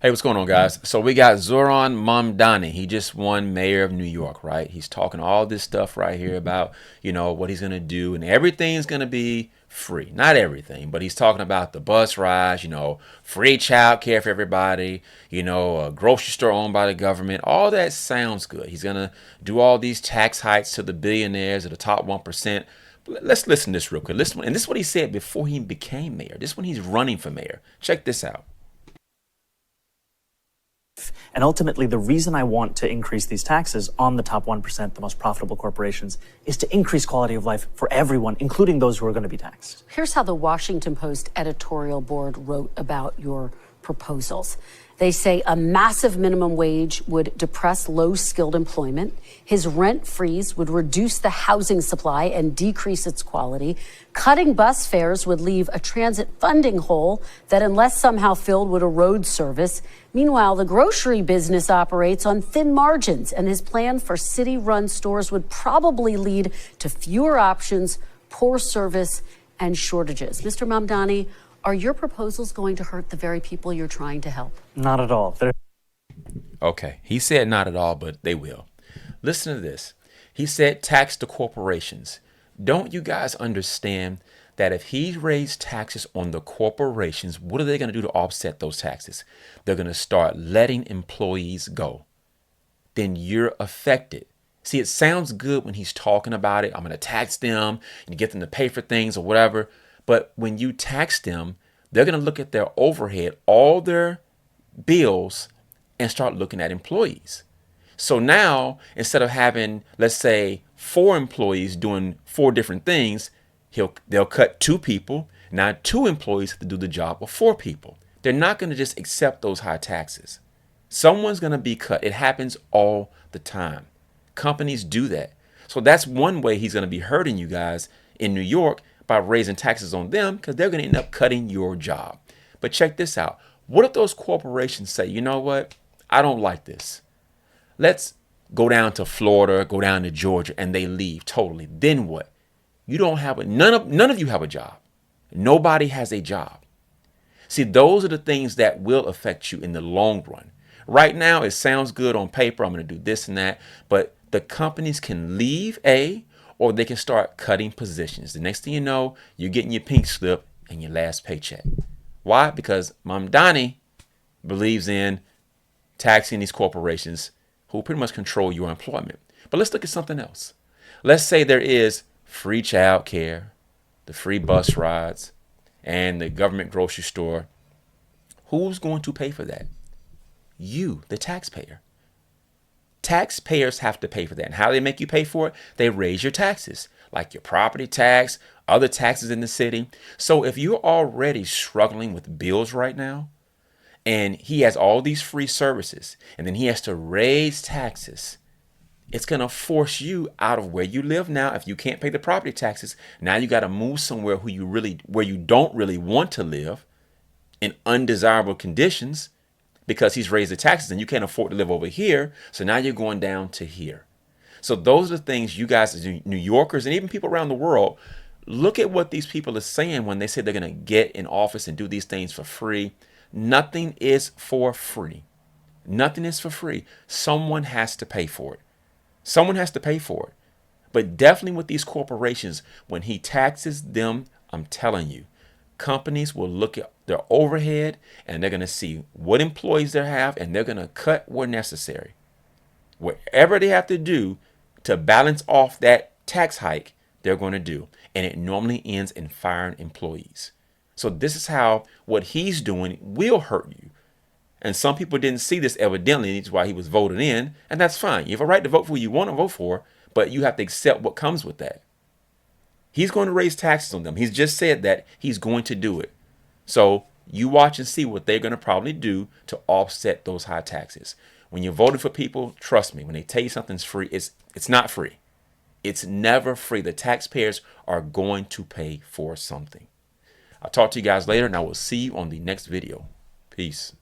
Hey, what's going on, guys? So we got Zoran Mamdani. He just won mayor of New York, right? He's talking all this stuff right here about, what he's going to do, and everything's going to be free. Not everything, but he's talking about the bus rides, free child care for everybody, a grocery store owned by the government. All that sounds good. He's going to do all these tax hikes to the billionaires or the top 1%. But let's listen to this real quick. Listen, and this is what he said before he became mayor. This is when he's running for mayor. Check this out. And ultimately, the reason I want to increase these taxes on the top 1%, the most profitable corporations, is to increase quality of life for everyone, including those who are going to be taxed. Here's how the Washington Post editorial board wrote about your proposals. They say a massive minimum wage would depress low-skilled employment. His rent freeze would reduce the housing supply and decrease its quality. Cutting bus fares would leave a transit funding hole that, unless somehow filled, would erode service. Meanwhile, the grocery business operates on thin margins, and his plan for city-run stores would probably lead to fewer options, poor service, and shortages. Mr. Mamdani, are your proposals going to hurt the very people you're trying to help? Not at all. Okay, he said not at all, but they will. Listen to this. He said tax the corporations. Don't you guys understand that if he raised taxes on the corporations, what are they going to do to offset those taxes? They're going to start letting employees go. Then you're affected. See, it sounds good when he's talking about it. I'm going to tax them and get them to pay for things or whatever. But when you tax them, they're going to look at their overhead, all their bills, and start looking at employees. So now, instead of having, let's say, 4 employees doing 4 different things, they'll cut 2 people. Now 2 employees have to do the job of 4 people. They're not going to just accept those high taxes. Someone's going to be cut. It happens all the time. Companies do that. So that's one way he's going to be hurting you guys in New York, by raising taxes on them, because they're going to end up cutting your job. But check this out. What if those corporations say, you know what? I don't like this. Let's go down to Florida, go down to Georgia, and they leave totally. Then what? You don't have none of you have a job. Nobody has a job. See, those are the things that will affect you in the long run. Right now, it sounds good on paper. I'm going to do this and that. But the companies can leave, or they can start cutting positions. The next thing you know, you're getting your pink slip and your last paycheck. Why? Because Mamdani believes in taxing these corporations who pretty much control your employment. But let's look at something else. Let's say there is free child care, the free bus rides, and the government grocery store. Who's going to pay for that? You, the taxpayer. Taxpayers have to pay for that. And how do they make you pay for it? They raise your taxes, like your property tax, other taxes in the city. So if you're already struggling with bills right now, and he has all these free services, and then he has to raise taxes, it's going to force you out of where you live now. If you can't pay the property taxes, now you got to move somewhere where you don't really want to live in undesirable conditions, because he's raised the taxes and you can't afford to live over here. So now you're going down to here. So those are the things you guys, as New Yorkers and even people around the world, look at what these people are saying when they say they're going to get in office and do these things for free. Nothing is for free. Nothing is for free. Someone has to pay for it. Someone has to pay for it. But definitely with these corporations, when he taxes them, I'm telling you, companies will look at their overhead and they're going to see what employees they have, and they're going to cut where necessary. Whatever they have to do to balance off that tax hike, they're going to do. And it normally ends in firing employees. So this is how what he's doing will hurt you. And some people didn't see this evidently. That's why he was voted in. And that's fine. You have a right to vote for who you want to vote for, but you have to accept what comes with that. He's going to raise taxes on them. He's just said that he's going to do it. So you watch and see what they're going to probably do to offset those high taxes. When you're voting for people, trust me, when they tell you something's free, it's not free. It's never free. The taxpayers are going to pay for something. I'll talk to you guys later, and I will see you on the next video. Peace.